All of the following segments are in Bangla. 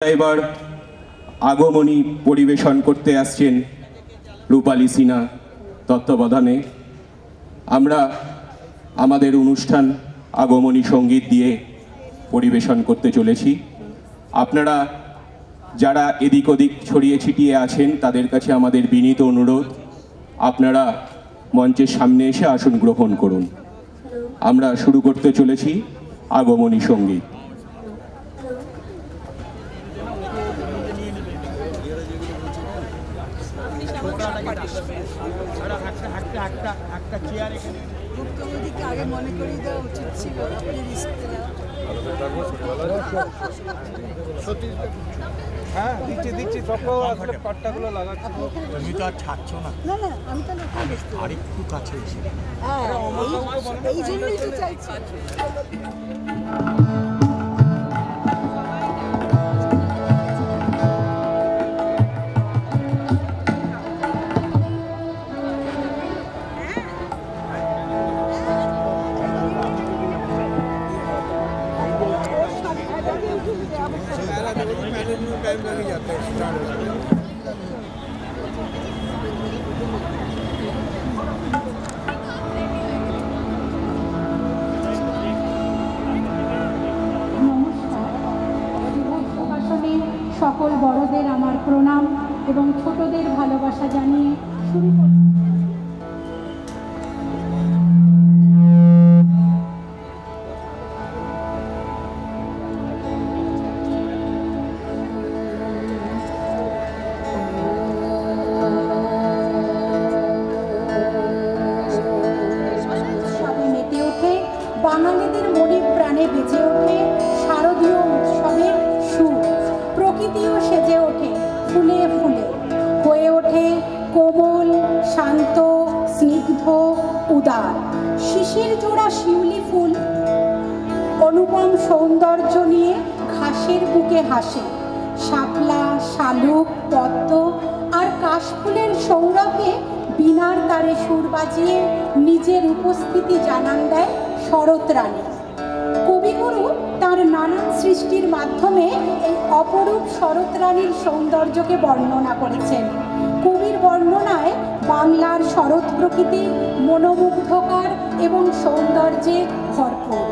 এবার আগমনী পরিবেশন করতে আসছেন রূপালী সিনহা তত্ত্বাবধানে। আমরা আমাদের অনুষ্ঠান আগমনী সঙ্গীত দিয়ে পরিবেশন করতে চলেছি। আপনারা যারা এদিক ওদিক ছড়িয়ে ছিটিয়ে আছেন তাদের কাছে আমাদের বিনীত অনুরোধ, আপনারা মঞ্চের সামনে এসে আসন গ্রহণ করুন। আমরা শুরু করতে চলেছি আগমনী সঙ্গীত। আগে মনে করিয়ে দেওয়া উচিত ছিল, হ্যাঁ দিচ্ছি পাট্টাগুলো লাগাচ্ছি। তুমি তো আর ছাড়ছো না। না না, আমি তো আর একটু কাছে এসে এই জন্যই তো চাইছি। टाइम लग जाता है स्टार्ट होने में। সকল বড়দের আমার প্রণাম এবং ছোটদের ভালোবাসা জানিয়ে শুরু করছি। বাঙালিদের মনে প্রাণে বেজে ওঠে শারদীয় উৎসবের সুর। প্রকৃতিও সেজে ওঠে ফুলে ফুলে, হয়ে ওঠে কোমল, শান্ত, স্নিগ্ধ, উদার। শিশির জোড়া শিউলি ফুল অনুপম সৌন্দর্য নিয়ে ঘাসের বুকে হাসে। শাপলা, শালুক, পদ্ম আর কাশফুলের সৌরভে বীণার তারে সুর বাজিয়ে নিজের উপস্থিতি জানান দেয় শরৎ রানী। কবিগুরু তার নানান সৃষ্টির মাধ্যমে এই অপরূপ শরৎ রানীর সৌন্দর্যকে বর্ণনা করেছেন। কবির বর্ণনায় বাংলার শরৎ প্রকৃতি মনোমুগ্ধকর এবং সৌন্দর্যে ভরপুর।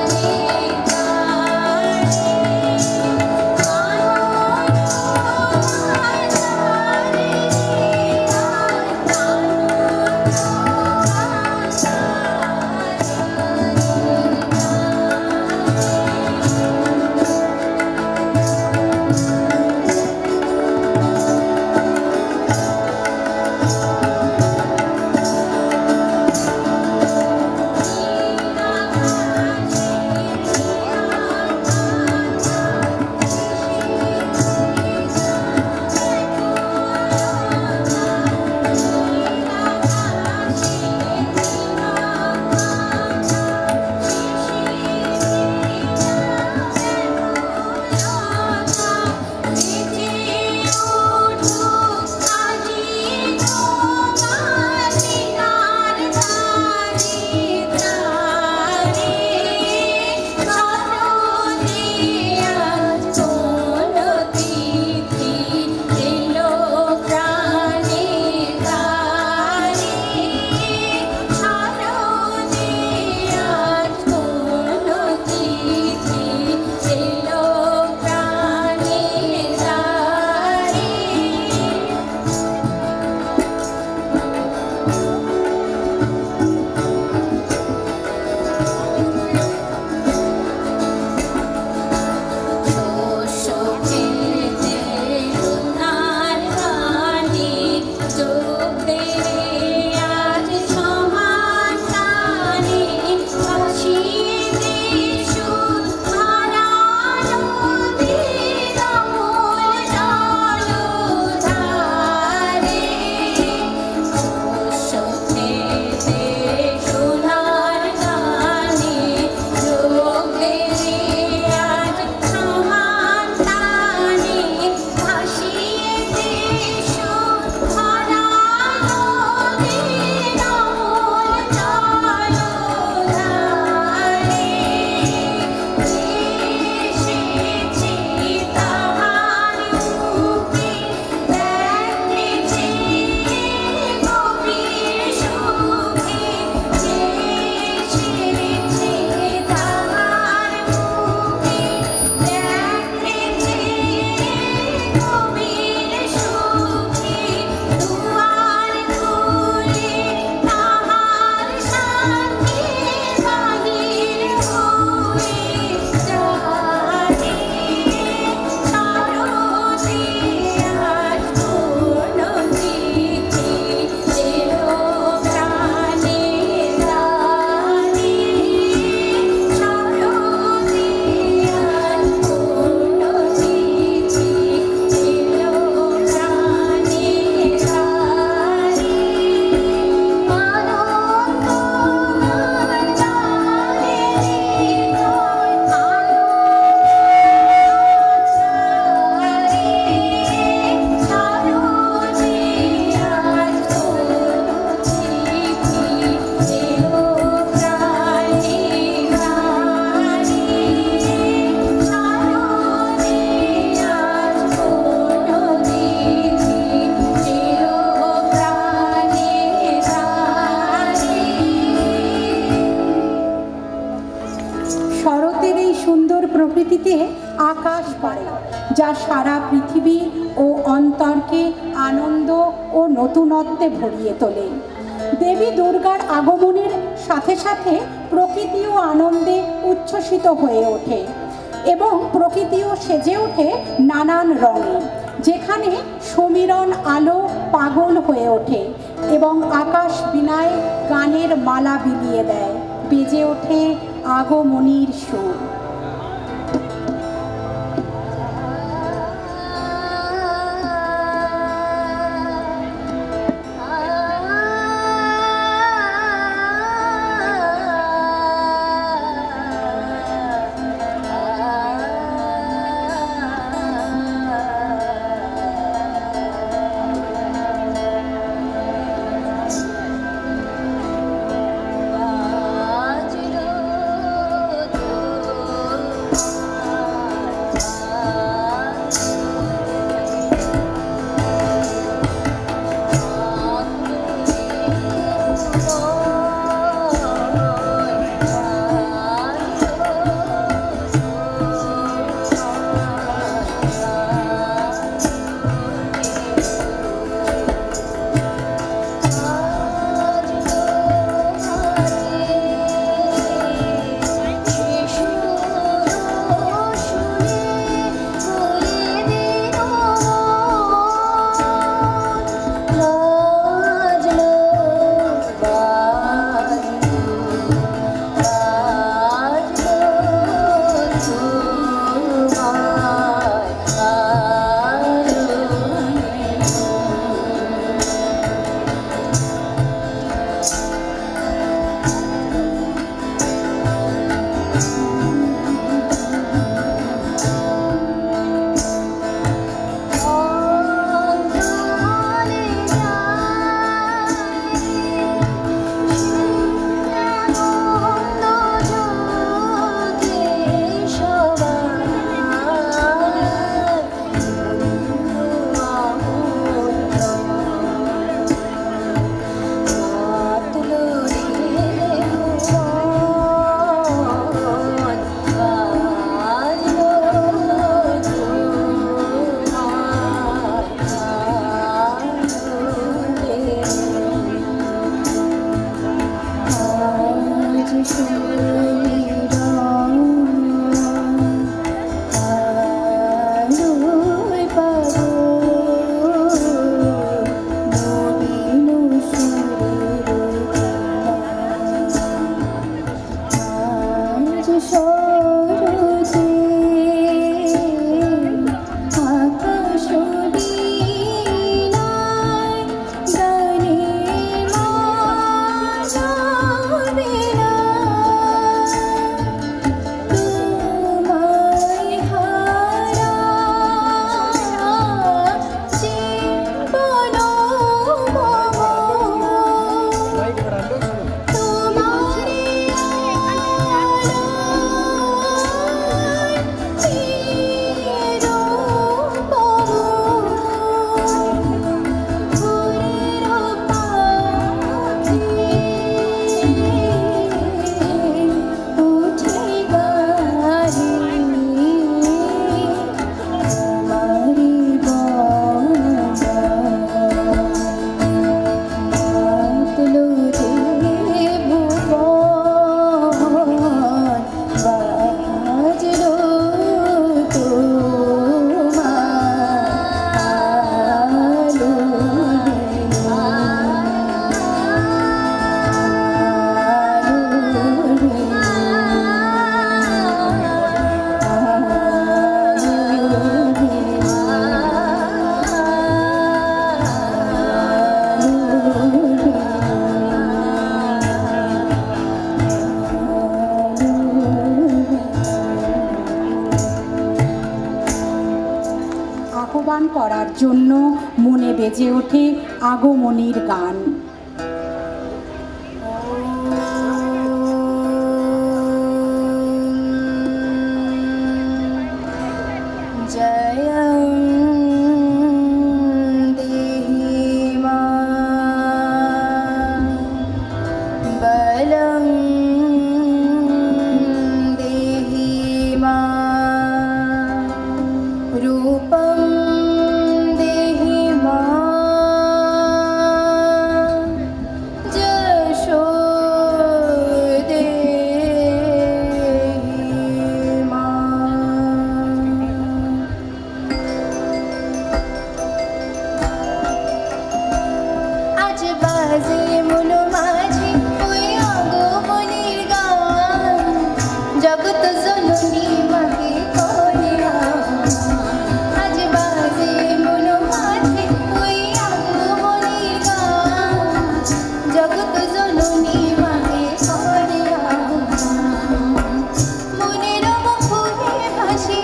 Thank you. প্রকৃতিতে আকাশ পারে, যা সারা পৃথিবী ও অন্তরকে আনন্দ ও নতুনত্বে ভরিয়ে তোলে। দেবী দুর্গার আগমনের সাথে সাথে প্রকৃতিও আনন্দে উচ্ছ্বসিত হয়ে ওঠে এবং প্রকৃতিও সেজে ওঠে নানান রঙে, যেখানে সমীরণ আলো পাগল হয়ে ওঠে এবং আকাশ বীণায় গানের মালা বিলিয়ে দেয়, বেজে ওঠে আগমনীর সুর। আহ্বান করার জন্য মনে বেজে ওঠে আগমনীর গান। बलं देहि मा বাজে মন মাঝে ওই আগমনের গান, জগৎ জননী মাকে করে আজ বাজে মন মাঝে ওই আগমনের গান, জগৎ জননী মাকে করে মনের মুখে ভাসি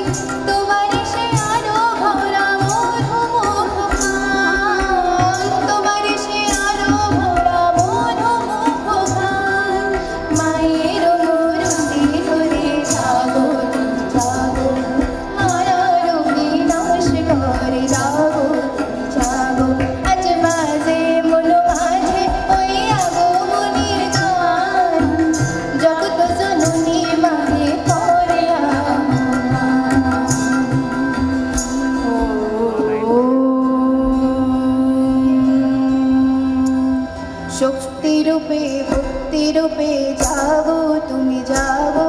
তোমার সে আরো ভরা মধুমুখ গান, তোমার সে আরো ভরা মধুমুখ গান, মায়ের মুরুলি ধরে জাগো তুমি জাগো, মায়ার বিনাশ করে জাগো তুমি জাগো, আজ বাজে মন মাঝে ওই আগমনের গান, জগৎ জননী মাকে করে শক্তি রূপে ভক্তি রূপে জাগো তুমি জাগো,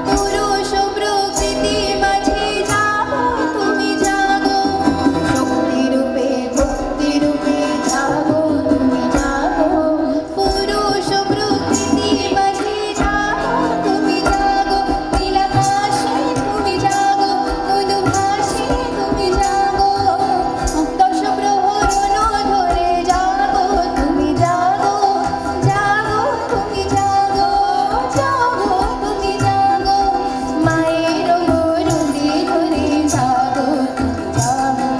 পুরুষ প্রকৃতি মাঝে জাগো তুমি জাগো, শক্তি রূপে ভক্তি রূপে জাগো তুমি জাগো, পুরুষ প্রকৃতি মাঝে জাগো তুমি জাগো, নীলাকাশে তুমি জাগো, মধুভাসে তুমি জাগো, দশ প্রহরণ ধরে জাগো তুমি জাগো, জাগো তুমি জাগো, জাগো তুমি জাগো, মায়ের মুরুলি ধরে জাগো তুমি জাগো,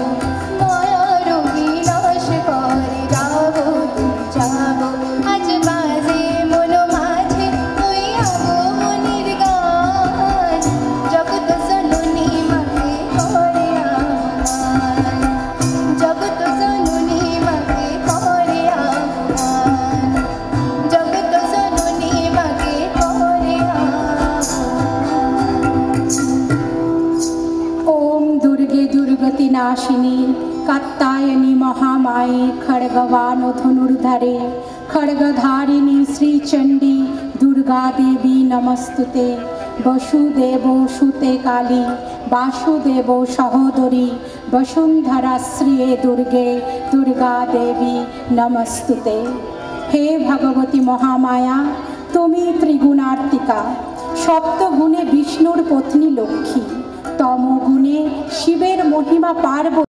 মায়ার বিনাশ করে জাগো তুমি জাগো, আজ বাজে মন মাঝে ওই আগমনের গান, জগৎ জননী মাকে করে আহ্বান, জগৎ জননী মাকে করে আহ্বান, জগৎ জননী মাকে করে আহ্বান। ওম দুর্গে দুর্গতি নাশিনী কাত্যায়নী মহামায়ে খড়গবান ধনুর্ধরে খড়গধারিণী শ্রীচণ্ডী দুর্গা দেবী নমস্তুতে, বসুদেব সুতে কালী বাসুদেব সহোদরী বসুন্ধরা শ্রিয়ে দুর্গে দুর্গা দেবী নমস্তুতে। হে ভগবতী মহামায়া, তুমি ত্রিগুণার্তিকা, সপ্তগুণে বিষ্ণুর পত্নী লক্ষ্মী, তমগুণে শিবের মহিমা পার্বতী।